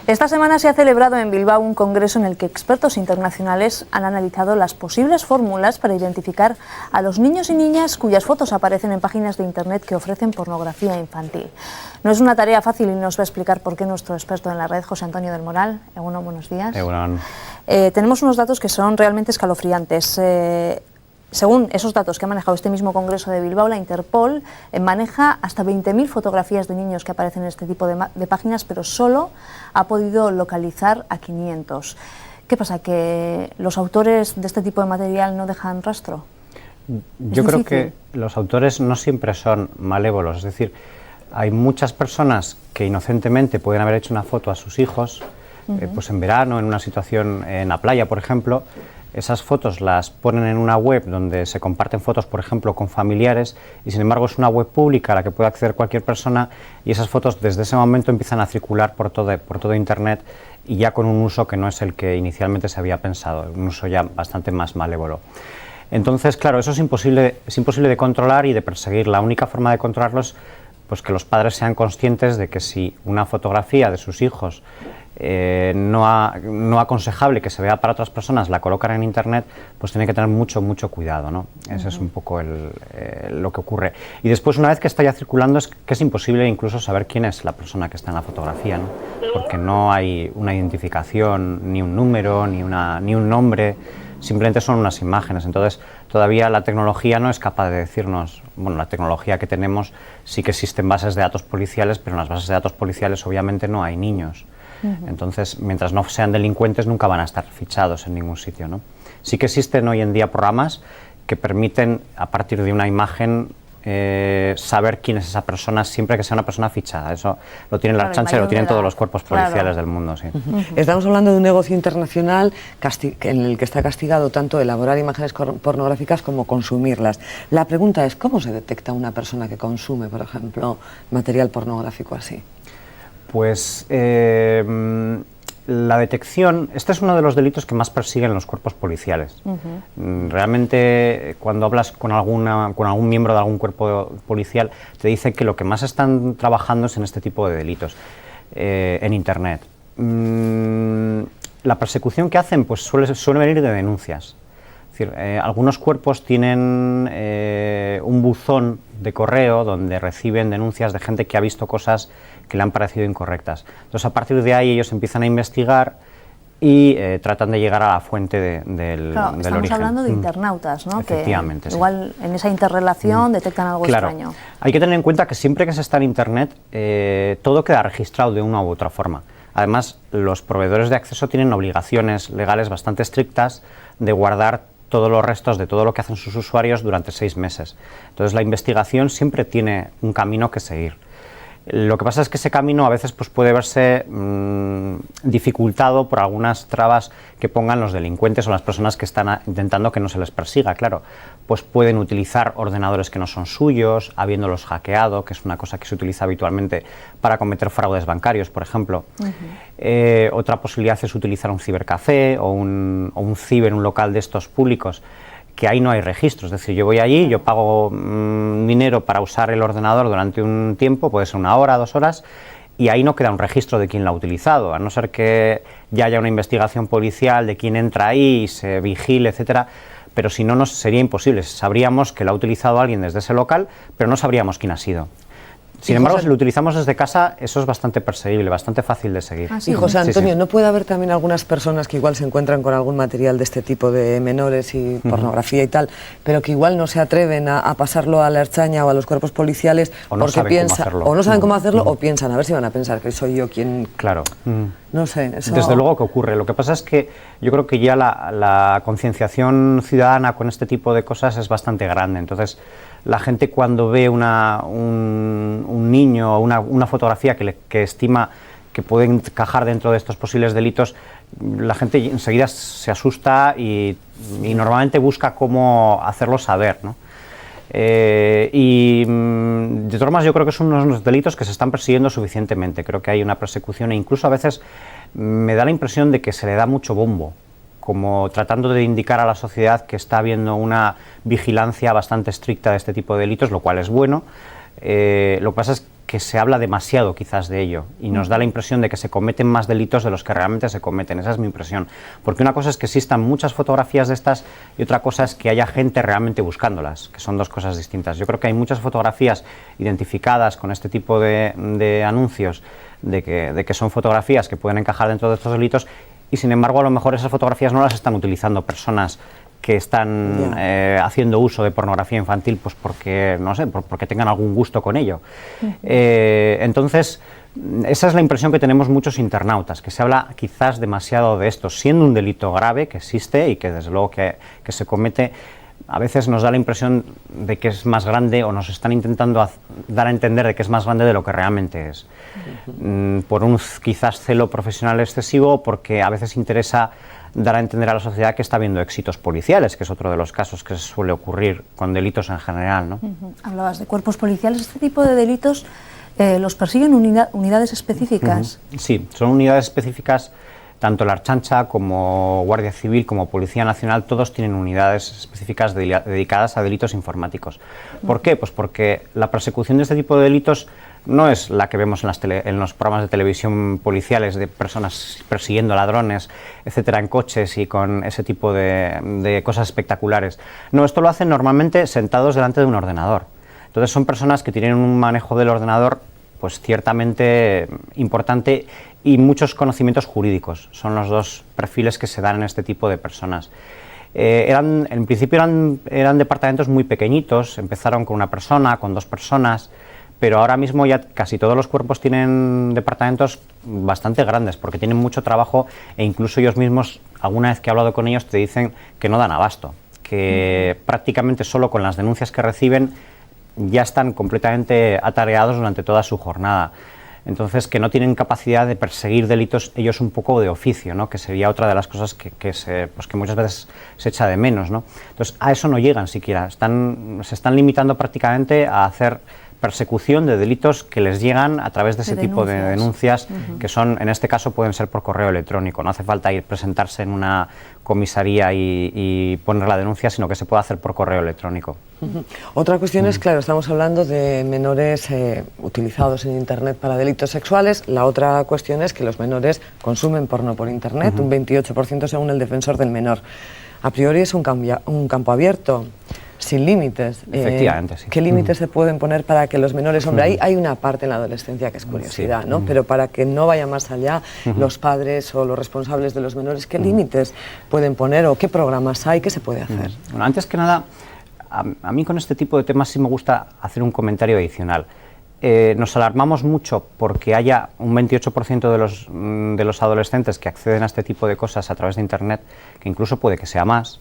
Esta semana se ha celebrado en Bilbao un congreso en el que expertos internacionales han analizado las posibles fórmulas para identificar a los niños y niñas cuyas fotos aparecen en páginas de internet que ofrecen pornografía infantil. No es una tarea fácil y nos va a explicar por qué nuestro experto en la red, José Antonio del Moral. Egunon, buenos días. Egunon. Tenemos unos datos que son realmente escalofriantes. Según esos datos que ha manejado este mismo Congreso de Bilbao, la Interpol maneja hasta 20.000 fotografías de niños que aparecen en este tipo de páginas, pero solo ha podido localizar a 500. ¿Qué pasa? ¿Que los autores de este tipo de material no dejan rastro? Yo creo que los autores no siempre son malévolos, es decir, hay muchas personas que inocentemente pueden haber hecho una foto a sus hijos, pues en verano, en una situación en la playa, por ejemplo. Esas fotos las ponen en una web donde se comparten fotos, por ejemplo, con familiares, y sin embargo es una web pública a la que puede acceder cualquier persona, y esas fotos desde ese momento empiezan a circular por todo Internet, y ya con un uso que no es el que inicialmente se había pensado, un uso ya bastante más malévolo. Entonces, claro, eso es imposible de controlar y de perseguir. La única forma de controlarlo es pues, que los padres sean conscientes de que si una fotografía de sus hijos no aconsejable que se vea para otras personas, la colocan en internet, pues tiene que tener mucho cuidado, ¿no? Ese es un poco lo que ocurre. Y después, una vez que está ya circulando, es que es imposible incluso saber quién es la persona que está en la fotografía, ¿no? Porque no hay una identificación, ni un número, ni un nombre, simplemente son unas imágenes. Entonces, todavía la tecnología no es capaz de decirnos, bueno, la tecnología que tenemos sí que existen bases de datos policiales, pero en las bases de datos policiales obviamente no hay niños. Entonces, mientras no sean delincuentes, nunca van a estar fichados en ningún sitio, ¿no? Sí que existen hoy en día programas que permiten, a partir de una imagen, saber quién es esa persona, siempre que sea una persona fichada. Eso lo tiene la Ertzaintza y lo tienen todos los cuerpos policiales del mundo, sí. Estamos hablando de un negocio internacional en el que está castigado tanto elaborar imágenes pornográficas como consumirlas. La pregunta es, ¿cómo se detecta una persona que consume, por ejemplo, material pornográfico así? Pues la detección, este es uno de los delitos que más persiguen los cuerpos policiales. Realmente, cuando hablas con algún miembro de algún cuerpo policial, te dicen que lo que más están trabajando es en este tipo de delitos, en Internet. La persecución que hacen pues suele venir de denuncias. Es decir, algunos cuerpos tienen un buzón de correo donde reciben denuncias de gente que ha visto cosas que le han parecido incorrectas. Entonces, a partir de ahí ellos empiezan a investigar y tratan de llegar a la fuente del origen. Estamos hablando de internautas, ¿no? Efectivamente, que igual en esa interrelación detectan algo extraño. Hay que tener en cuenta que siempre que se está en Internet, todo queda registrado de una u otra forma. Además, los proveedores de acceso tienen obligaciones legales bastante estrictas de guardar todos los restos de todo lo que hacen sus usuarios durante 6 meses. Entonces, la investigación siempre tiene un camino que seguir. Lo que pasa es que ese camino a veces pues, puede verse dificultado por algunas trabas que pongan los delincuentes o las personas que están intentando que no se les persiga, claro. Pues pueden utilizar ordenadores que no son suyos, habiéndolos hackeado, que es una cosa que se utiliza habitualmente para cometer fraudes bancarios, por ejemplo. Otra posibilidad es utilizar un cibercafé o un local de estos públicos, que ahí no hay registros, es decir, yo voy allí, yo pago dinero para usar el ordenador durante un tiempo, puede ser 1 hora, 2 horas, y ahí no queda un registro de quién lo ha utilizado, a no ser que ya haya una investigación policial de quién entra ahí y se vigile, etcétera, pero si no, sería imposible. Sabríamos que lo ha utilizado alguien desde ese local, pero no sabríamos quién ha sido. Sin embargo, si lo utilizamos desde casa, eso es bastante perseguible, bastante fácil de seguir. Y José Antonio, ¿no puede haber también algunas personas que igual se encuentran con algún material de este tipo de menores y pornografía y tal, pero que igual no se atreven a pasarlo a la Ertzaintza o a los cuerpos policiales porque piensan, o no saben cómo hacerlo, o piensan, a ver si van a pensar que soy yo quien... Claro. No sé, eso... Desde luego que ocurre. Lo que pasa es que yo creo que ya la concienciación ciudadana con este tipo de cosas es bastante grande. Entonces, la gente cuando ve un niño o una fotografía que estima que puede encajar dentro de estos posibles delitos, la gente enseguida se asusta y normalmente busca cómo hacerlo saber, ¿no? De todas formas, yo creo que son unos delitos que se están persiguiendo suficientemente. Creo que hay una persecución e incluso a veces me da la impresión de que se le da mucho bombo, como tratando de indicar a la sociedad que está habiendo una vigilancia bastante estricta de este tipo de delitos, lo cual es bueno. Lo que pasa es que se habla demasiado quizás de ello y nos da la impresión de que se cometen más delitos de los que realmente se cometen. Esa es mi impresión. Porque una cosa es que existan muchas fotografías de estas y otra cosa es que haya gente realmente buscándolas, que son dos cosas distintas. Yo creo que hay muchas fotografías identificadas con este tipo de anuncios de que son fotografías que pueden encajar dentro de estos delitos y sin embargo a lo mejor esas fotografías no las están utilizando personas que están haciendo uso de pornografía infantil pues porque, no sé, porque tengan algún gusto con ello. Entonces, esa es la impresión que tenemos muchos internautas, que se habla quizás demasiado de esto, siendo un delito grave que existe y que desde luego que se comete. A veces nos da la impresión de que es más grande o nos están intentando dar a entender de que es más grande de lo que realmente es. Por un quizás celo profesional excesivo o porque a veces interesa dar a entender a la sociedad que está habiendo éxitos policiales, que es otro de los casos que suele ocurrir con delitos en general, ¿no? Hablabas de cuerpos policiales. ¿Este tipo de delitos los persiguen unidades específicas? Sí, son unidades específicas. Tanto la Ertzaintza como Guardia Civil como Policía Nacional, todos tienen unidades específicas dedicadas a delitos informáticos. ¿Por qué? Pues porque la persecución de este tipo de delitos no es la que vemos en los programas de televisión policiales de personas persiguiendo ladrones, etcétera, en coches y con ese tipo de cosas espectaculares. No, esto lo hacen normalmente sentados delante de un ordenador. Entonces son personas que tienen un manejo del ordenador pues ciertamente importante y muchos conocimientos jurídicos. Son los dos perfiles que se dan en este tipo de personas. En principio eran departamentos muy pequeñitos, empezaron con una persona, con 2 personas, pero ahora mismo ya casi todos los cuerpos tienen departamentos bastante grandes porque tienen mucho trabajo e incluso ellos mismos, alguna vez que he hablado con ellos, te dicen que no dan abasto, que prácticamente solo con las denuncias que reciben ya están completamente atareados durante toda su jornada. Entonces, que no tienen capacidad de perseguir delitos ellos un poco de oficio, ¿no? Que sería otra de las cosas que muchas veces se echa de menos, ¿no? Entonces, a eso no llegan siquiera. Se están limitando prácticamente a hacer persecución de delitos que les llegan a través de ese tipo de denuncias que son, en este caso, pueden ser por correo electrónico. No hace falta presentarse en una comisaría y poner la denuncia, sino que se puede hacer por correo electrónico. Otra cuestión es, claro, estamos hablando de menores utilizados en Internet para delitos sexuales. La otra cuestión es que los menores consumen porno por Internet, un 28% según el defensor del menor. A priori es un campo abierto, sin límites. Efectivamente, sí. ¿Qué límites se pueden poner para que los menores, hombre, hay una parte en la adolescencia que es curiosidad, ¿no? Pero para que no vaya más allá, los padres o los responsables de los menores, ¿qué límites pueden poner o qué programas hay, qué se puede hacer? Bueno, antes que nada, a mí con este tipo de temas sí me gusta hacer un comentario adicional. Nos alarmamos mucho porque haya un 28% de los adolescentes que acceden a este tipo de cosas a través de Internet, que incluso puede que sea más.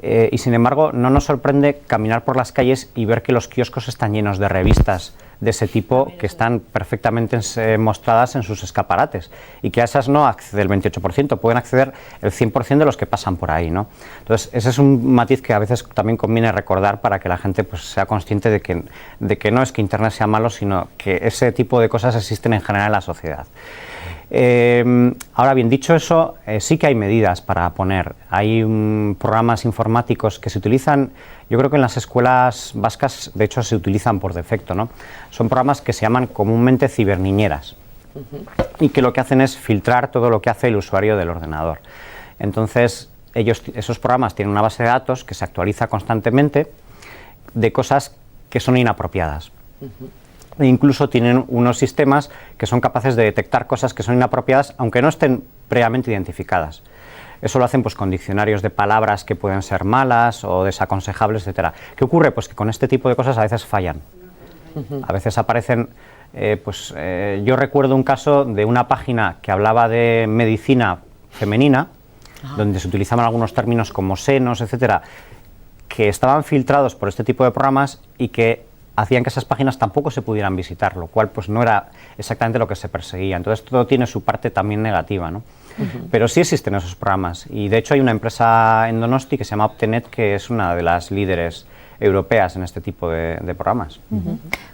Y sin embargo no nos sorprende caminar por las calles y ver que los kioscos están llenos de revistas de ese tipo que están perfectamente mostradas en sus escaparates y que a esas no accede el 28%, pueden acceder el 100% de los que pasan por ahí, ¿no? Entonces ese es un matiz que a veces también conviene recordar para que la gente pues sea consciente de que no es que Internet sea malo, sino que ese tipo de cosas existen en general en la sociedad. Ahora bien, dicho eso, sí que hay medidas para poner. Hay programas informáticos que se utilizan, yo creo que en las escuelas vascas, de hecho, se utilizan por defecto, ¿no? Son programas que se llaman comúnmente ciberniñeras y que lo que hacen es filtrar todo lo que hace el usuario del ordenador. Entonces, esos programas tienen una base de datos que se actualiza constantemente de cosas que son inapropiadas. E incluso tienen unos sistemas que son capaces de detectar cosas que son inapropiadas aunque no estén previamente identificadas. Eso lo hacen pues con diccionarios de palabras que pueden ser malas o desaconsejables, etcétera. ¿Qué ocurre? Pues que con este tipo de cosas a veces fallan. A veces aparecen, yo recuerdo un caso de una página que hablaba de medicina femenina, donde se utilizaban algunos términos como senos, etcétera, que estaban filtrados por este tipo de programas y que hacían que esas páginas tampoco se pudieran visitar, lo cual pues no era exactamente lo que se perseguía. Entonces todo tiene su parte también negativa, ¿no? Pero sí existen esos programas y de hecho hay una empresa en Donosti que se llama Optenet que es una de las líderes europeas en este tipo de programas.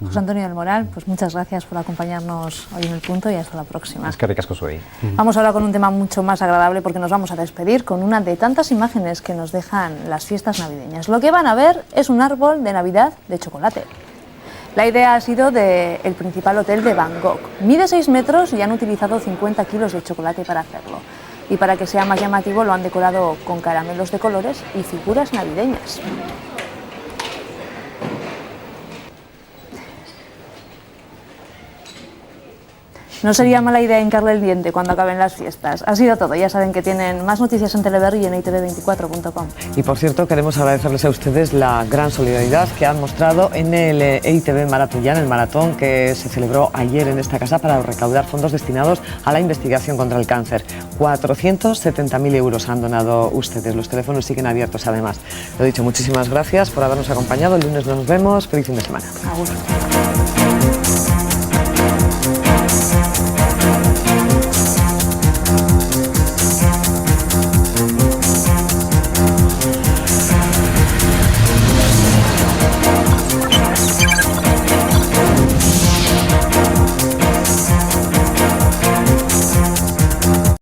José Antonio del Moral, pues muchas gracias por acompañarnos hoy en El Punto y hasta la próxima. Es que ricasco soy. Vamos ahora con un tema mucho más agradable porque nos vamos a despedir con una de tantas imágenes que nos dejan las fiestas navideñas. Lo que van a ver es un árbol de Navidad de chocolate. La idea ha sido del principal hotel de Bangkok. Mide 6 metros y han utilizado 50 kilos de chocolate para hacerlo. Y para que sea más llamativo lo han decorado con caramelos de colores y figuras navideñas. No sería mala idea hincarle el diente cuando acaben las fiestas. Ha sido todo. Ya saben que tienen más noticias en Teleberri y en itv24.com. Y por cierto, queremos agradecerles a ustedes la gran solidaridad que han mostrado en el EITV Maratón, el maratón que se celebró ayer en esta casa para recaudar fondos destinados a la investigación contra el cáncer. 470.000 euros han donado ustedes. Los teléfonos siguen abiertos además. Lo dicho, muchísimas gracias por habernos acompañado. El lunes nos vemos. Feliz fin de semana. A gusto.